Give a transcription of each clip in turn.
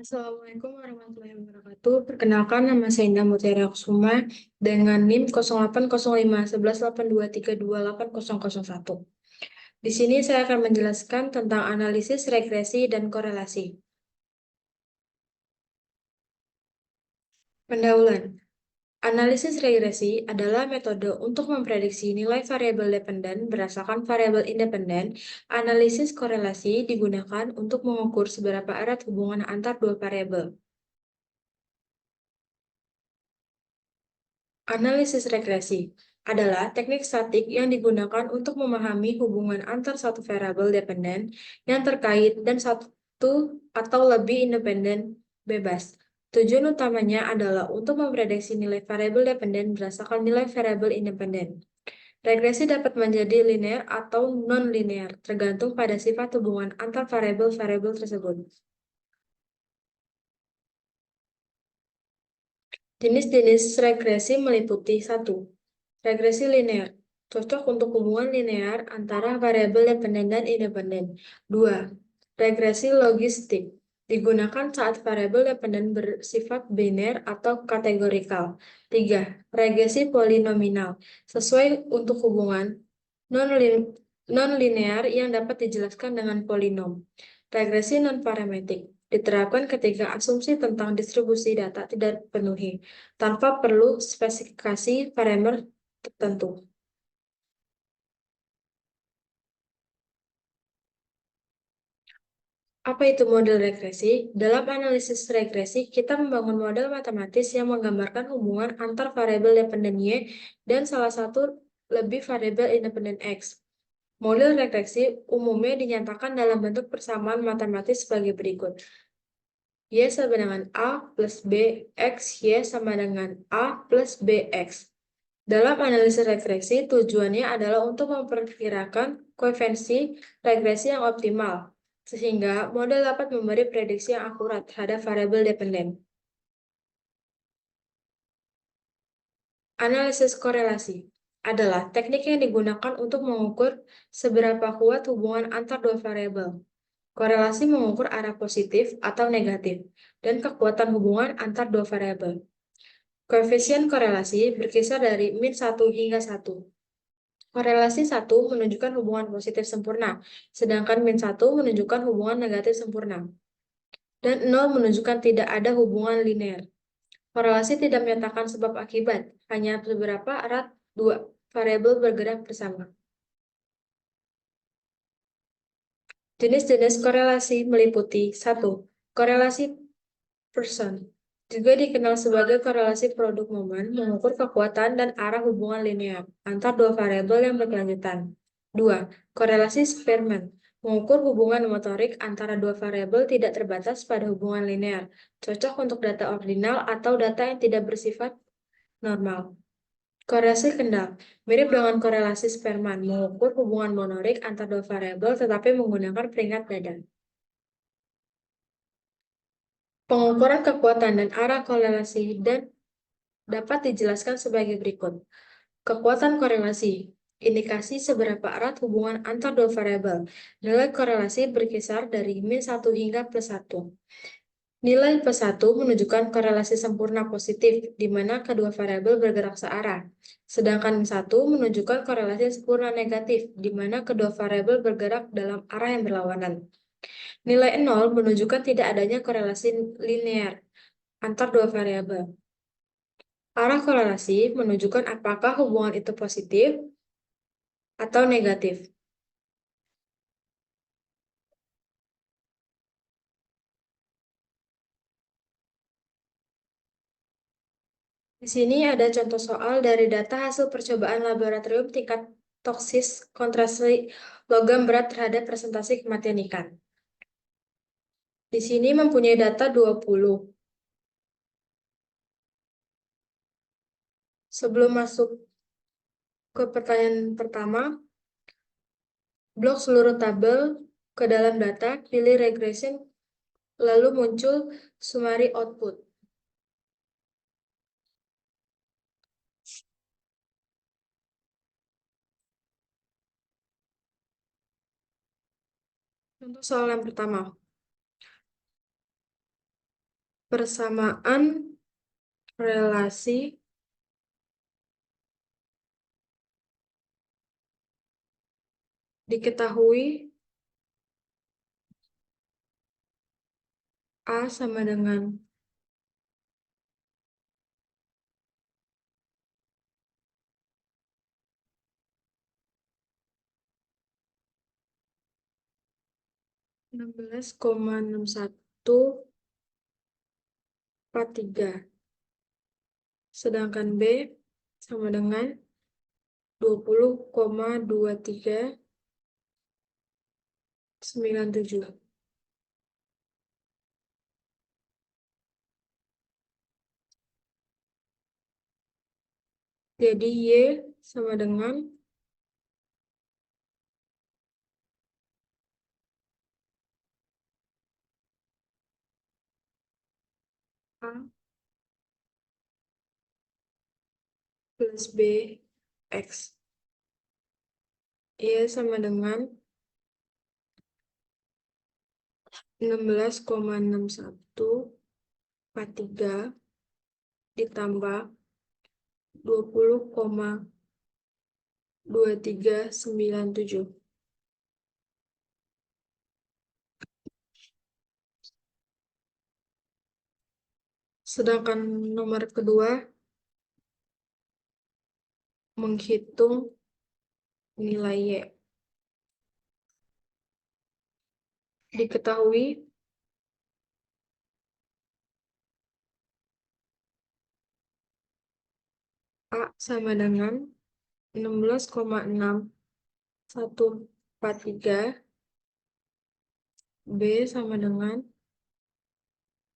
Assalamualaikum warahmatullahi wabarakatuh. Perkenalkan, nama saya Indah Mutiara Kusuma dengan NIM 08051182328001. Di sini saya akan menjelaskan tentang analisis regresi dan korelasi. Pendahuluan. Analisis regresi adalah metode untuk memprediksi nilai variabel dependen berdasarkan variabel independen. Analisis korelasi digunakan untuk mengukur seberapa erat hubungan antar dua variabel. Analisis regresi adalah teknik statik yang digunakan untuk memahami hubungan antar satu variabel dependen yang terkait dan satu atau lebih independen bebas. Tujuan utamanya adalah untuk memprediksi nilai variabel dependen berdasarkan nilai variabel independen. Regresi dapat menjadi linear atau non-linear, tergantung pada sifat hubungan antar variabel-variabel tersebut. Jenis-jenis regresi meliputi 1. Regresi linear, cocok untuk hubungan linear antara variabel dependen dan independen. 2. Regresi logistik, digunakan saat variabel dependen bersifat biner atau kategorikal. 3. Regresi polinomial, sesuai untuk hubungan non-linear yang dapat dijelaskan dengan polinom. Regresi non-parametrik diterapkan ketika asumsi tentang distribusi data tidak dipenuhi, tanpa perlu spesifikasi parameter tertentu. Apa itu model regresi? Dalam analisis regresi, kita membangun model matematis yang menggambarkan hubungan antar variabel dependen Y dan salah satu lebih variabel independen X. Model regresi umumnya dinyatakan dalam bentuk persamaan matematis sebagai berikut. Y sama dengan A plus B, X, Y sama dengan A plus BX. Dalam analisis regresi, tujuannya adalah untuk memperkirakan koefiensi regresi yang optimal, sehingga model dapat memberi prediksi yang akurat terhadap variabel dependen. Analisis korelasi adalah teknik yang digunakan untuk mengukur seberapa kuat hubungan antar dua variabel. Korelasi mengukur arah positif atau negatif dan kekuatan hubungan antar dua variabel. Koefisien korelasi berkisar dari min 1 hingga 1. Korelasi 1 menunjukkan hubungan positif sempurna, sedangkan min 1 menunjukkan hubungan negatif sempurna. Dan 0 menunjukkan tidak ada hubungan linear. Korelasi tidak menyatakan sebab akibat, hanya seberapa erat dua variabel bergerak bersama. Jenis-jenis korelasi meliputi 1. Korelasi Pearson, juga dikenal sebagai korelasi produk momen, mengukur kekuatan dan arah hubungan linear antar dua variabel yang berkelanjutan. 2. Korelasi Spearman, mengukur hubungan motorik antara dua variabel tidak terbatas pada hubungan linear, cocok untuk data ordinal atau data yang tidak bersifat normal. Korelasi Kendall, mirip dengan korelasi Spearman, mengukur hubungan monorik antar dua variabel tetapi menggunakan peringkat dada. Pengukuran kekuatan dan arah korelasi dan dapat dijelaskan sebagai berikut. Kekuatan korelasi, indikasi seberapa erat hubungan antar dua variabel. Nilai korelasi berkisar dari min 1 hingga plus 1. Nilai plus 1 menunjukkan korelasi sempurna positif, di mana kedua variabel bergerak searah. Sedangkan min 1 menunjukkan korelasi sempurna negatif, di mana kedua variabel bergerak dalam arah yang berlawanan. Nilai 0 menunjukkan tidak adanya korelasi linear antar dua variabel. Arah korelasi menunjukkan apakah hubungan itu positif atau negatif. Di sini ada contoh soal dari data hasil percobaan laboratorium tingkat toksis konsentrasi logam berat terhadap presentasi kematian ikan. Di sini mempunyai data 20. Sebelum masuk ke pertanyaan pertama, blok seluruh tabel ke dalam data, pilih regression, lalu muncul summary output. Contoh soal yang pertama. Persamaan relasi diketahui A sama dengan 16,6143. Sedangkan B sama dengan 20,2397. Jadi Y sama dengan A plus B X. Y sama dengan 16,6143 ditambah 20,2397. Sedangkan nomor kedua menghitung nilai Y. Diketahui A sama dengan 16,6143, B sama dengan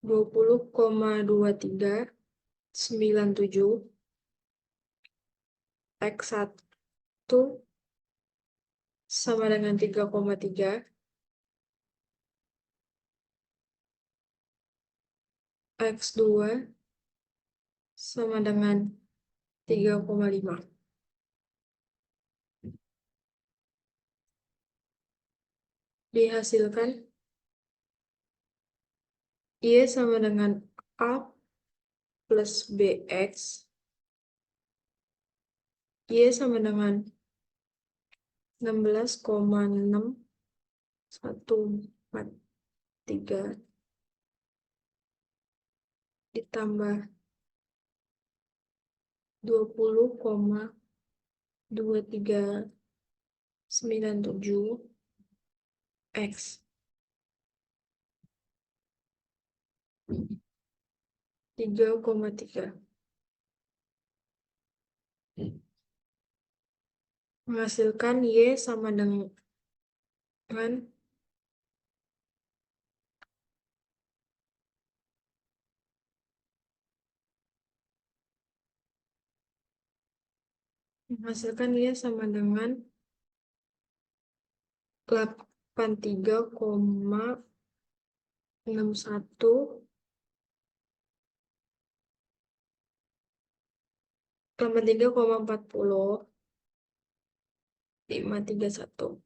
20,2397, X1 sama dengan 3,3, X2 sama dengan 3,5. Dihasilkan Y sama dengan A plus BX. Y sama dengan 16,6143 ditambah 20,2397 X. 3,3. Menghasilkan Y sama dengan 83,40531.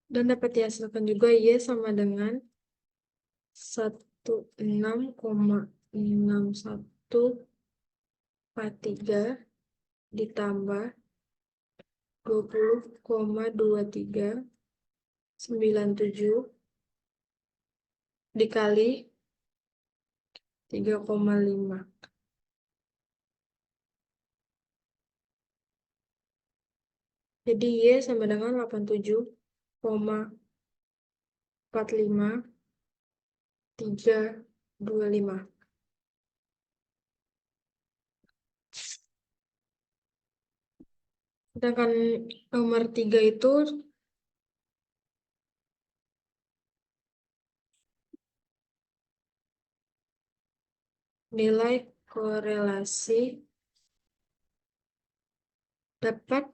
Dan dapat dihasilkan juga Y sama dengan 16,6143 ditambah 20,2397 dikali 3,5. Jadi Y sama dengan 87,45325. Sedangkan nomor 3 itu nilai korelasi dapat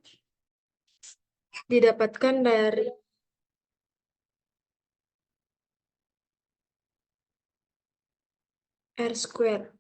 didapatkan dari R square.